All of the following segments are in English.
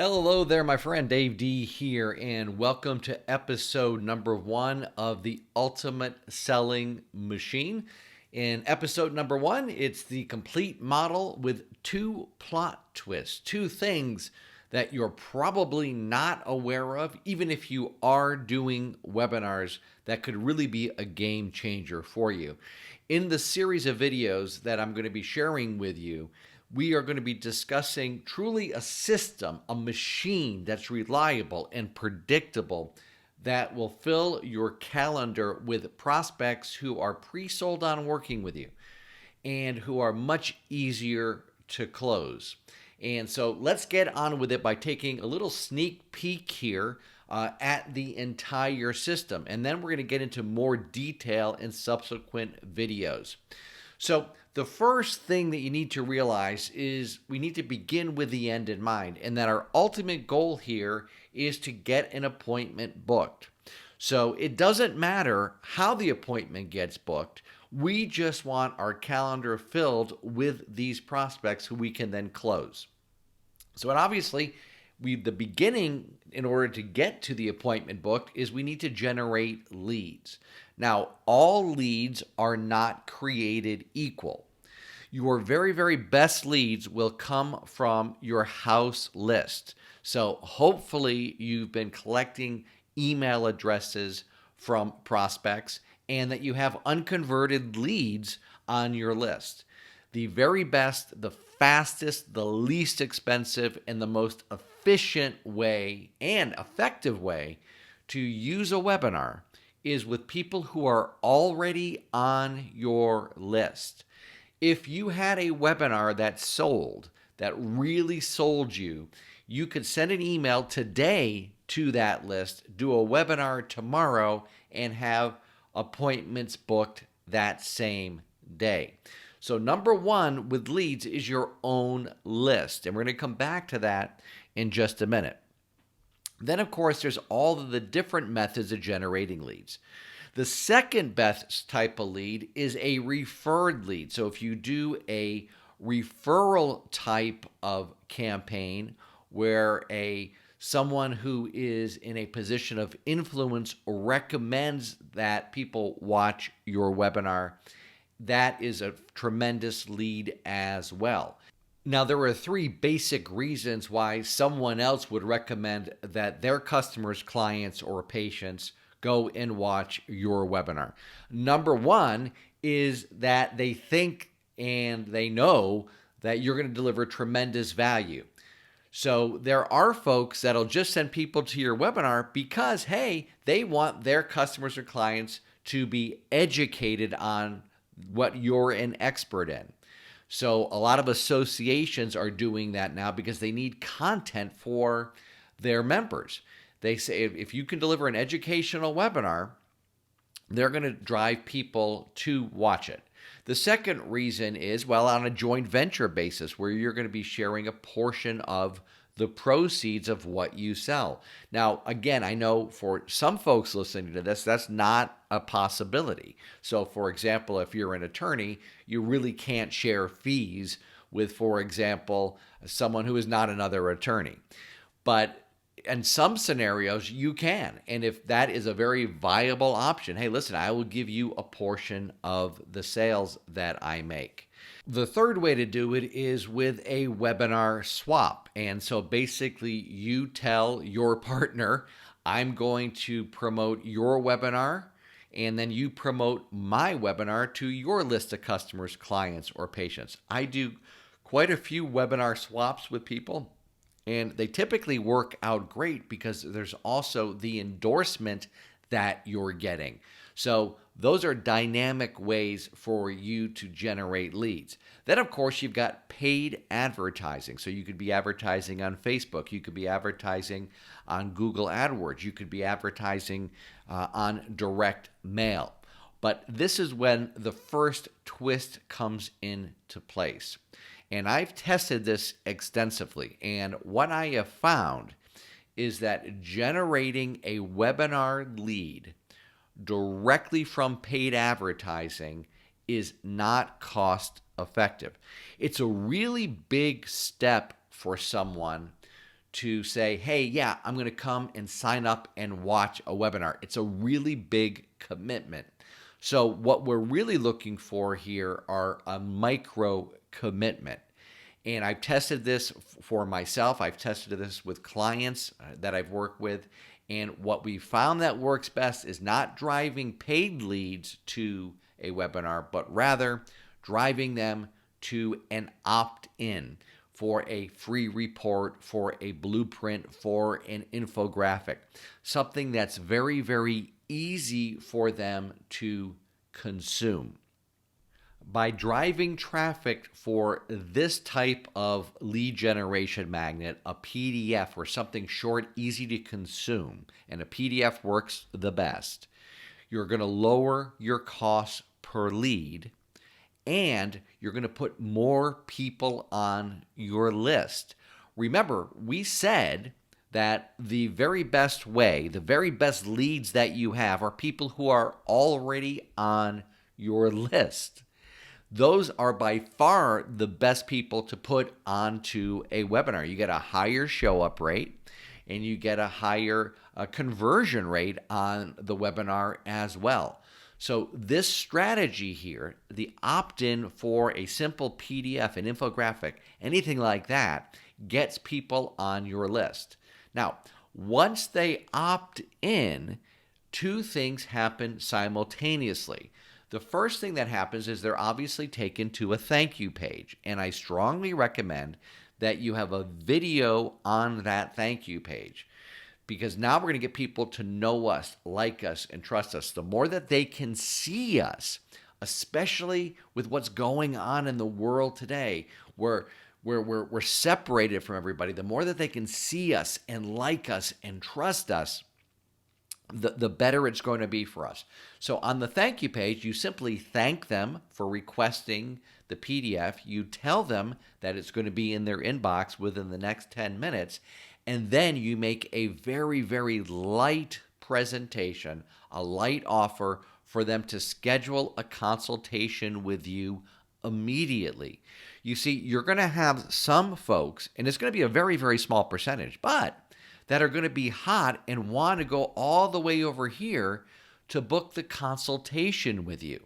Hello there, my friend. Dave D here, and welcome to episode number 1 of the Ultimate Selling Machine. In episode number 1, it's the complete model with 2 plot twists, 2 things that you're probably not aware of, even if you are doing webinars that could really be a game changer for you. In the series of videos that I'm going to be sharing with you, we are going to be discussing truly a system, a machine that's reliable and predictable that will fill your calendar with prospects who are pre-sold on working with you and who are much easier to close. And so let's get on with it by taking a little sneak peek here at the entire system. And then we're going to get into more detail in subsequent videos. So the first thing that you need to realize is we need to begin with the end in mind, and that our ultimate goal here is to get an appointment booked. So it doesn't matter how the appointment gets booked. We just want our calendar filled with these prospects who we can then close. So obviously, the beginning in order to get to the appointment booked is we need to generate leads. Now, all leads are not created equal. Your very, very best leads will come from your house list. So hopefully you've been collecting email addresses from prospects and that you have unconverted leads on your list. The very best, the fastest, the least expensive, and the most efficient way and effective way to use a webinar is with people who are already on your list. If you had a webinar that sold, that really sold you, you could send an email today to that list, do a webinar tomorrow, and have appointments booked that same day. So number 1 with leads is your own list. And we're going to come back to that in just a minute. Then, of course, there's all of the different methods of generating leads. The second best type of lead is a referred lead. So if you do a referral type of campaign where someone who is in a position of influence recommends that people watch your webinar, that is a tremendous lead as well. Now, there are 3 basic reasons why someone else would recommend that their customers, clients, or patients go and watch your webinar. Number 1 is that they think and they know that you're going to deliver tremendous value. So there are folks that'll just send people to your webinar because, hey, they want their customers or clients to be educated on what you're an expert in. So a lot of associations are doing that now because they need content for their members. They say if you can deliver an educational webinar, they're going to drive people to watch it. The second reason is, well, on a joint venture basis where you're going to be sharing a portion of the proceeds of what you sell. Now, again, I know for some folks listening to this, that's not a possibility. So, for example, if you're an attorney, you really can't share fees with, for example, someone who is not another attorney. But in some scenarios, you can. And if that is a very viable option, hey, listen, I will give you a portion of the sales that I make. The third way to do it is with a webinar swap. And so basically you tell your partner, I'm going to promote your webinar, and then you promote my webinar to your list of customers, clients, or patients. I do quite a few webinar swaps with people, and they typically work out great because there's also the endorsement that you're getting. So those are dynamic ways for you to generate leads. Then, of course, you've got paid advertising. So you could be advertising on Facebook. You could be advertising on Google AdWords. You could be advertising on direct mail. But this is when the first twist comes into place. And I've tested this extensively. And what I have found is that generating a webinar lead directly from paid advertising is not cost effective. It's a really big step for someone to say, hey, yeah, I'm going to come and sign up and watch a webinar. It's a really big commitment. So what we're really looking for here are a micro commitment. And I've tested this for myself. I've tested this with clients that I've worked with. And what we found that works best is not driving paid leads to a webinar, but rather driving them to an opt-in for a free report, for a blueprint, for an infographic, something that's very, very easy for them to consume. By driving traffic for this type of lead generation magnet, a PDF or something short, easy to consume, and a PDF works the best, you're going to lower your costs per lead, and you're going to put more people on your list. Remember, we said that the very best way, the very best leads that you have are people who are already on your list. Those are by far the best people to put onto a webinar. You get a higher show up rate and you get a higher conversion rate on the webinar as well. So this strategy here, the opt-in for a simple PDF, an infographic, anything like that, gets people on your list. Now, once they opt in, two things happen simultaneously. The first thing that happens is they're obviously taken to a thank you page, and I strongly recommend that you have a video on that thank you page, because now we're going to get people to know us, like us, and trust us. The more that they can see us, especially with what's going on in the world today, where we're separated from everybody, the more that they can see us and like us and trust us, the better it's going to be for us. So on the thank you page, you simply thank them for requesting the PDF. You tell them that it's going to be in their inbox within the next 10 minutes. And then you make a very, very light presentation, a light offer for them to schedule a consultation with you immediately. You see, you're going to have some folks, and it's going to be a very, very small percentage, but that are going to be hot and want to go all the way over here to book the consultation with you.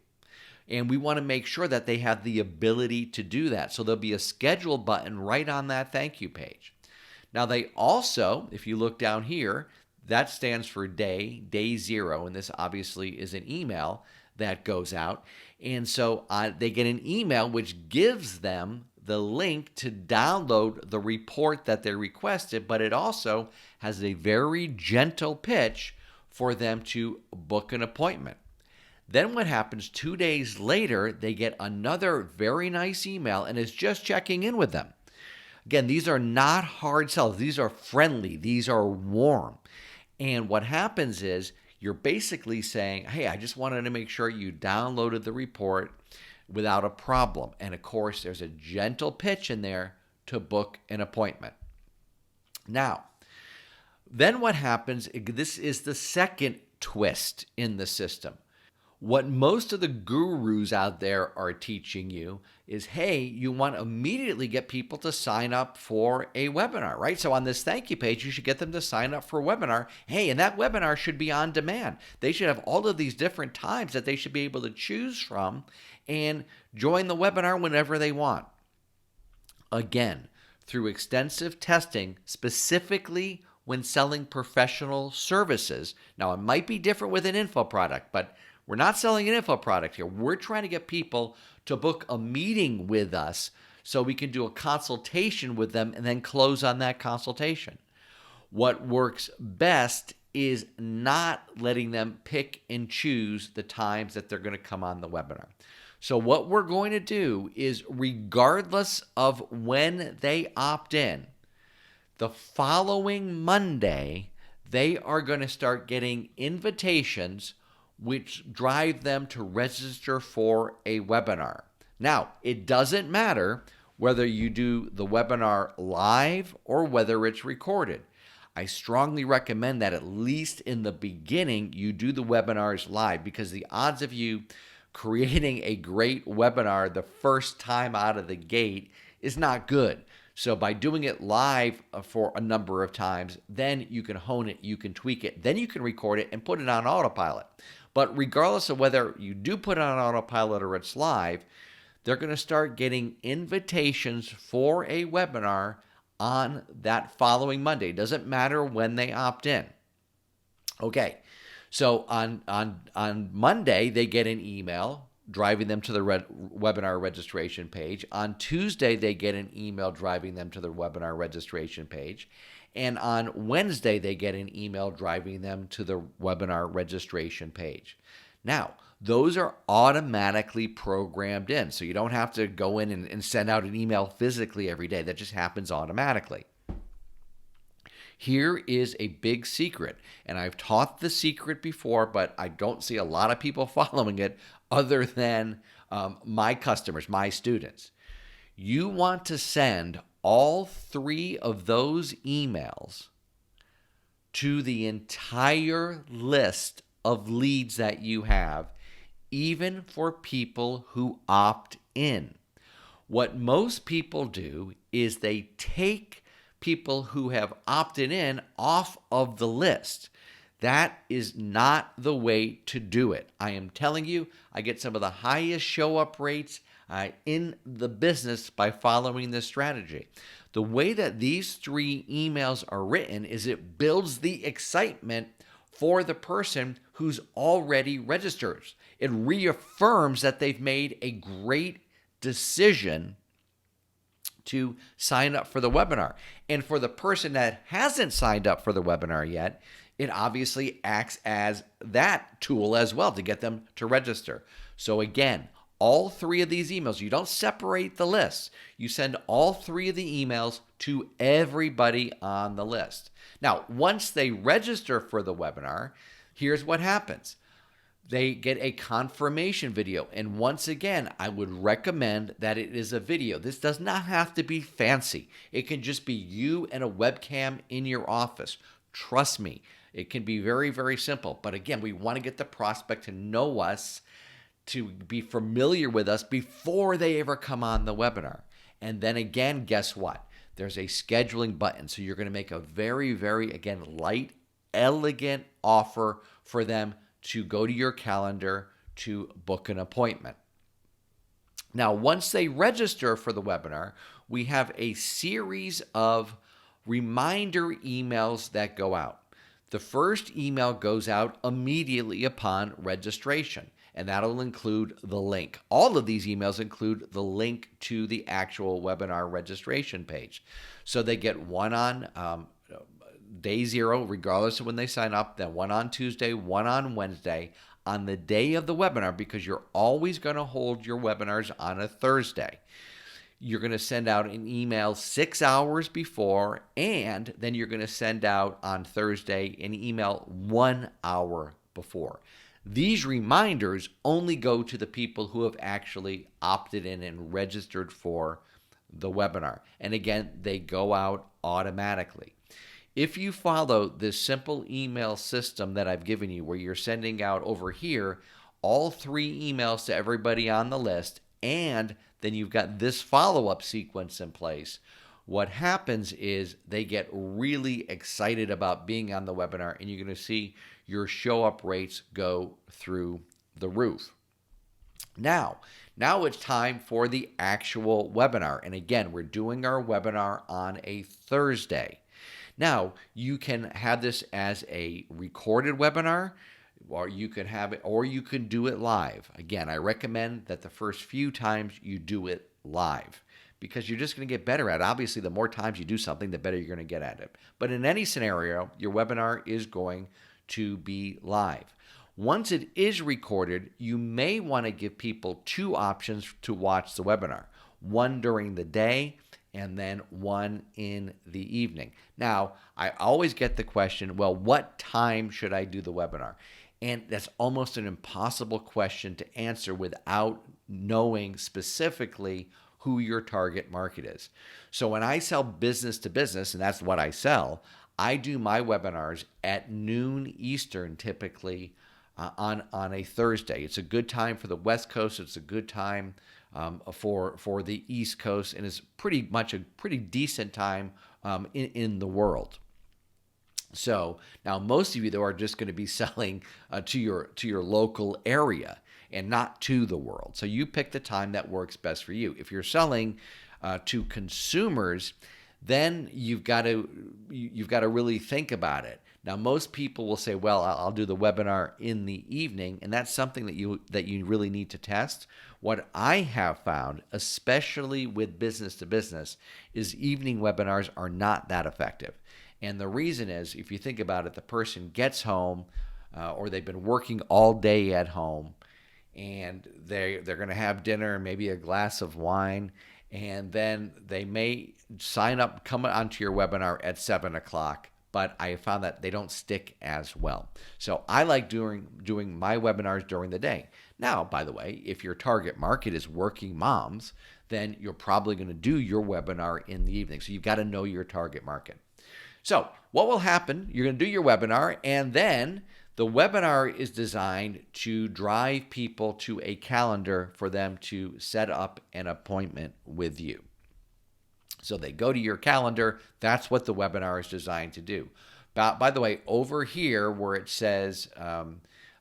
And we want to make sure that they have the ability to do that. So there'll be a schedule button right on that thank you page. Now they also, if you look down here, that stands for day 0, and this obviously is an email that goes out. And so they get an email which gives them the link to download the report that they requested, but it also has a very gentle pitch for them to book an appointment. Then what happens 2 days later, they get another very nice email, and it's just checking in with them. Again, these are not hard sells. These are friendly. These are warm. And what happens is you're basically saying, hey, I just wanted to make sure you downloaded the report without a problem. And of course, there's a gentle pitch in there to book an appointment. Now, then what happens, this is the second twist in the system. What most of the gurus out there are teaching you is, hey, you want to immediately get people to sign up for a webinar, right? So on this thank you page, you should get them to sign up for a webinar. Hey, and that webinar should be on demand. They should have all of these different times that they should be able to choose from and join the webinar whenever they want. Again, through extensive testing, specifically when selling professional services. Now, it might be different with an info product, but we're not selling an info product here. We're trying to get people to book a meeting with us so we can do a consultation with them and then close on that consultation. What works best is not letting them pick and choose the times that they're going to come on the webinar. So what we're going to do is, regardless of when they opt in, the following Monday, they are going to start getting invitations which drive them to register for a webinar. Now, it doesn't matter whether you do the webinar live or whether it's recorded. I strongly recommend that at least in the beginning, you do the webinars live, because the odds of you creating a great webinar the first time out of the gate is not good. So by doing it live for a number of times, then you can hone it, you can tweak it, then you can record it and put it on autopilot. But regardless of whether you do put it on autopilot or it's live, they're going to start getting invitations for a webinar on that following Monday. It doesn't matter when they opt in. Okay, so on Monday, they get an email driving them to the webinar registration page. On Tuesday, they get an email driving them to the webinar registration page. And on Wednesday, they get an email driving them to the webinar registration page. Now, those are automatically programmed in, so you don't have to go in and send out an email physically every day. That just happens automatically. Here is a big secret, and I've taught the secret before, but I don't see a lot of people following it other than my customers, my students. You want to send all 3 of those emails to the entire list of leads that you have, even for people who opt in. What most people do is they take people who have opted in off of the list. That is not the way to do it. I am telling you, I get some of the highest show up rates in the business by following this strategy. The way that these 3 emails are written is it builds the excitement for the person who's already registered. It reaffirms that they've made a great decision to sign up for the webinar. And for the person that hasn't signed up for the webinar yet, it obviously acts as that tool as well to get them to register. So again, all 3 of these emails, you don't separate the lists. You send all 3 of the emails to everybody on the list. Now, once they register for the webinar, here's what happens. They get a confirmation video. And once again, I would recommend that it is a video. This does not have to be fancy. It can just be you and a webcam in your office. Trust me, it can be very, very simple. But again, we want to get the prospect to know us, to be familiar with us before they ever come on the webinar. And then again, guess what? There's a scheduling button. So you're going to make a very, very, again, light, elegant offer for them to go to your calendar to book an appointment. Now, once they register for the webinar, we have a series of reminder emails that go out. The first email goes out immediately upon registration, and that'll include the link. All of these emails include the link to the actual webinar registration page. So they get one on day 0, regardless of when they sign up, then one on Tuesday, one on Wednesday, on the day of the webinar, because you're always going to hold your webinars on a Thursday. You're going to send out an email 6 hours before, and then you're going to send out on Thursday an email 1 hour before. These reminders only go to the people who have actually opted in and registered for the webinar. And again, they go out automatically. If you follow this simple email system that I've given you, where you're sending out over here all 3 emails to everybody on the list, and then you've got this follow-up sequence in place, what happens is they get really excited about being on the webinar, and you're going to see your show-up rates go through the roof. Now it's time for the actual webinar. And again, we're doing our webinar on a Thursday. Now, you can have this as a recorded webinar, or you could have it, or you can do it live. Again, I recommend that the first few times you do it live, because you're just going to get better at it. Obviously, the more times you do something, the better you're going to get at it. But in any scenario, your webinar is going to be live. Once it is recorded, you may want to give people 2 options to watch the webinar. One during the day, and then one in the evening. Now, I always get the question, well, what time should I do the webinar? And that's almost an impossible question to answer without knowing specifically who your target market is. So when I sell business to business, and that's what I sell, I do my webinars at noon Eastern, typically on a Thursday. It's a good time for the West Coast. It's a good time for the East Coast, and is pretty much a pretty decent time in the world. So now most of you though are just going to be selling to your local area and not to the world. So you pick the time that works best for you. If you're selling to consumers, then you've got to really think about it. Now most people will say, "Well, I'll do the webinar in the evening," and that's something that you really need to test. What I have found, especially with business to business, is evening webinars are not that effective. And the reason is, if you think about it, the person gets home or they've been working all day at home, and they're going to have dinner, maybe a glass of wine, and then they may sign up, come onto your webinar at 7 o'clock, but I found that they don't stick as well. So I like doing my webinars during the day. Now, by the way, if your target market is working moms, then you're probably going to do your webinar in the evening. So you've got to know your target market. So what will happen, you're going to do your webinar, and then the webinar is designed to drive people to a calendar for them to set up an appointment with you. So they go to your calendar. That's what the webinar is designed to do. By the way, over here where it says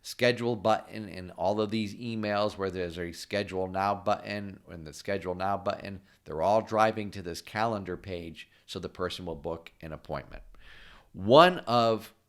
schedule button in all of these emails, where there's a schedule now button and the schedule now button, they're all driving to this calendar page so the person will book an appointment.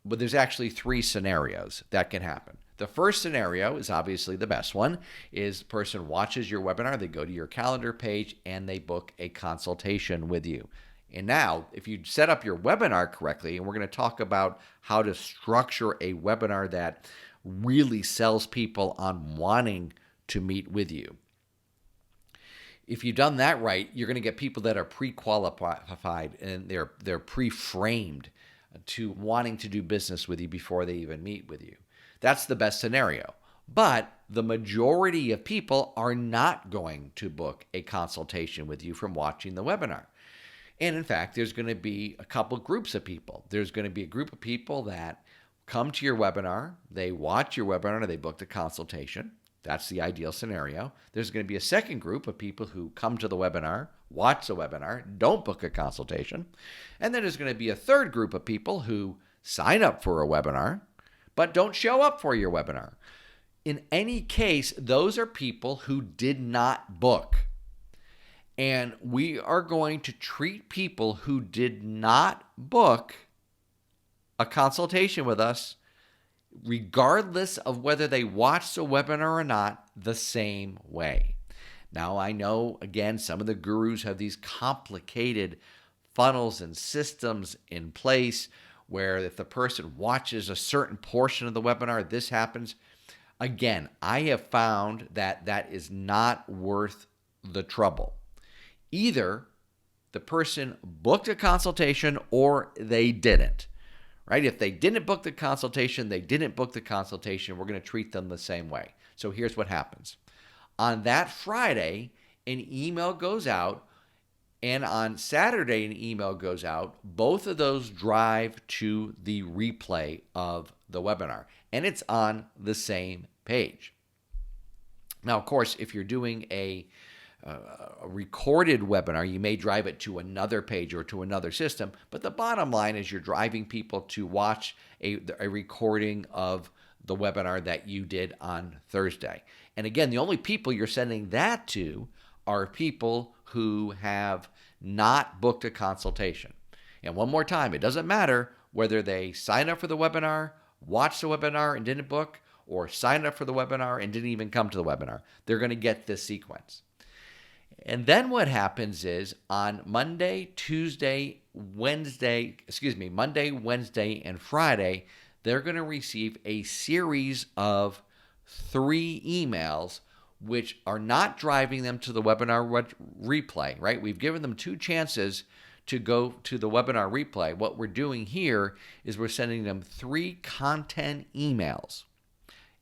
But there's actually 3 scenarios that can happen. The first scenario is obviously the best one, is the person watches your webinar, they go to your calendar page, and they book a consultation with you. And now, if you set up your webinar correctly, and we're going to talk about how to structure a webinar that really sells people on wanting to meet with you. If you've done that right, you're going to get people that are pre-qualified and they're pre-framed to wanting to do business with you before they even meet with you. That's the best scenario. But the majority of people are not going to book a consultation with you from watching the webinar. And in fact, there's going to be a couple groups of people. There's going to be a group of people that come to your webinar, they watch your webinar, they book the consultation. That's the ideal scenario. There's going to be a second group of people who come to the webinar, watch the webinar, don't book a consultation. And then there's going to be a third group of people who sign up for a webinar, but don't show up for your webinar. In any case, those are people who did not book. And we are going to treat people who did not book a consultation with us, regardless of whether they watched the webinar or not, the same way. Now, I know, again, some of the gurus have these complicated funnels and systems in place where if the person watches a certain portion of the webinar, this happens. Again, I have found that that is not worth the trouble. Either the person booked a consultation or they didn't. Right? If they didn't book the consultation, they didn't book the consultation. We're going to treat them the same way. So here's what happens. On that Friday, an email goes out, and on Saturday, an email goes out. Both of those drive to the replay of the webinar, and it's on the same page. Now, of course, if you're doing a recorded webinar, you may drive it to another page or to another system, but the bottom line is you're driving people to watch a recording of the webinar that you did on Thursday. And again, the only people you're sending that to are people who have not booked a consultation. And one more time, it doesn't matter whether they sign up for the webinar, watch the webinar and didn't book, or sign up for the webinar and didn't even come to the webinar. They're going to get this sequence. And then what happens is on Monday, Wednesday, and Friday, they're going to receive a series of 3 emails which are not driving them to the webinar replay, right? We've given them 2 chances to go to the webinar replay. What we're doing here is we're sending them 3 content emails.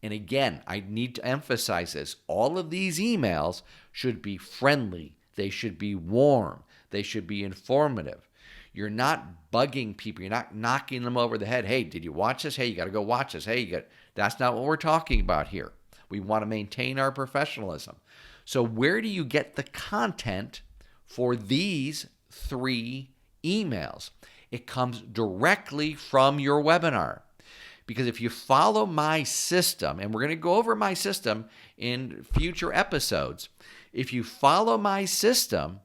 And again, I need to emphasize this. All of these emails should be friendly. They should be warm. They should be informative. You're not bugging people. You're not knocking them over the head. Hey, did you watch this? Hey, you got to go watch this. Hey, that's not what we're talking about here. We want to maintain our professionalism. So where do you get the content for these 3 emails? It comes directly from your webinar. Because if you follow my system, and we're going to go over my system in future episodes, if you follow my system,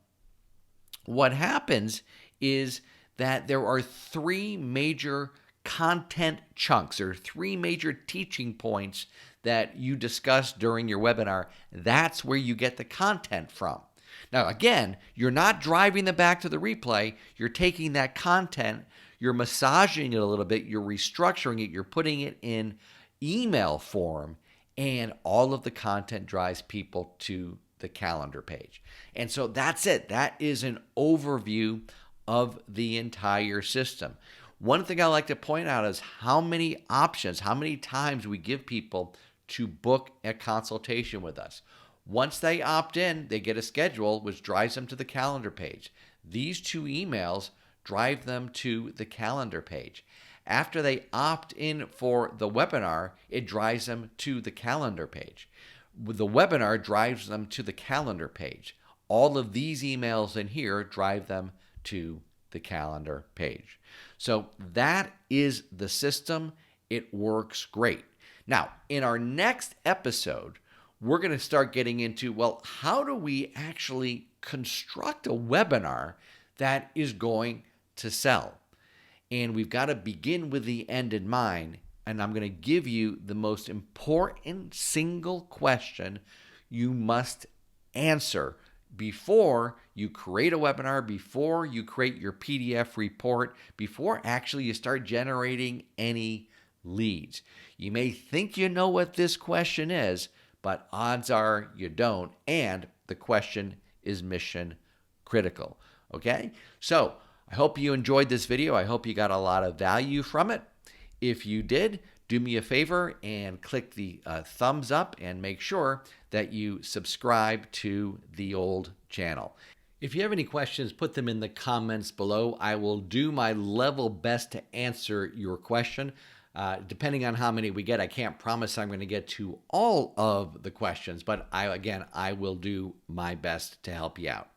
what happens is that there are 3 major content chunks or 3 major teaching points that you discuss during your webinar. That's where you get the content from. Now, again, you're not driving them back to the replay. You're taking that content, you're massaging it a little bit, you're restructuring it, you're putting it in email form, and all of the content drives people to the calendar page. And so that's it. That is an overview of the entire system. One thing I like to point out is how many options, how many times we give people to book a consultation with us. Once they opt in, they get a schedule, which drives them to the calendar page. These 2 emails drive them to the calendar page. After they opt in for the webinar, it drives them to the calendar page. The webinar drives them to the calendar page. All of these emails in here drive them to the calendar page. So that is the system. It works great. Now, in our next episode, we're going to start getting into, well, how do we actually construct a webinar that is going to sell? And we've got to begin with the end in mind. And I'm going to give you the most important single question you must answer before you create a webinar, before you create your PDF report, before actually you start generating any leads. You may think you know what this question is, but odds are you don't, and the question is mission critical. Okay? So I hope you enjoyed this video. I hope you got a lot of value from it. If you did, do me a favor and click the thumbs up and make sure that you subscribe to the old channel. If you have any questions, put them in the comments below. I will do my level best to answer your question. Depending on how many we get, I can't promise I'm going to get to all of the questions, but I will do my best to help you out.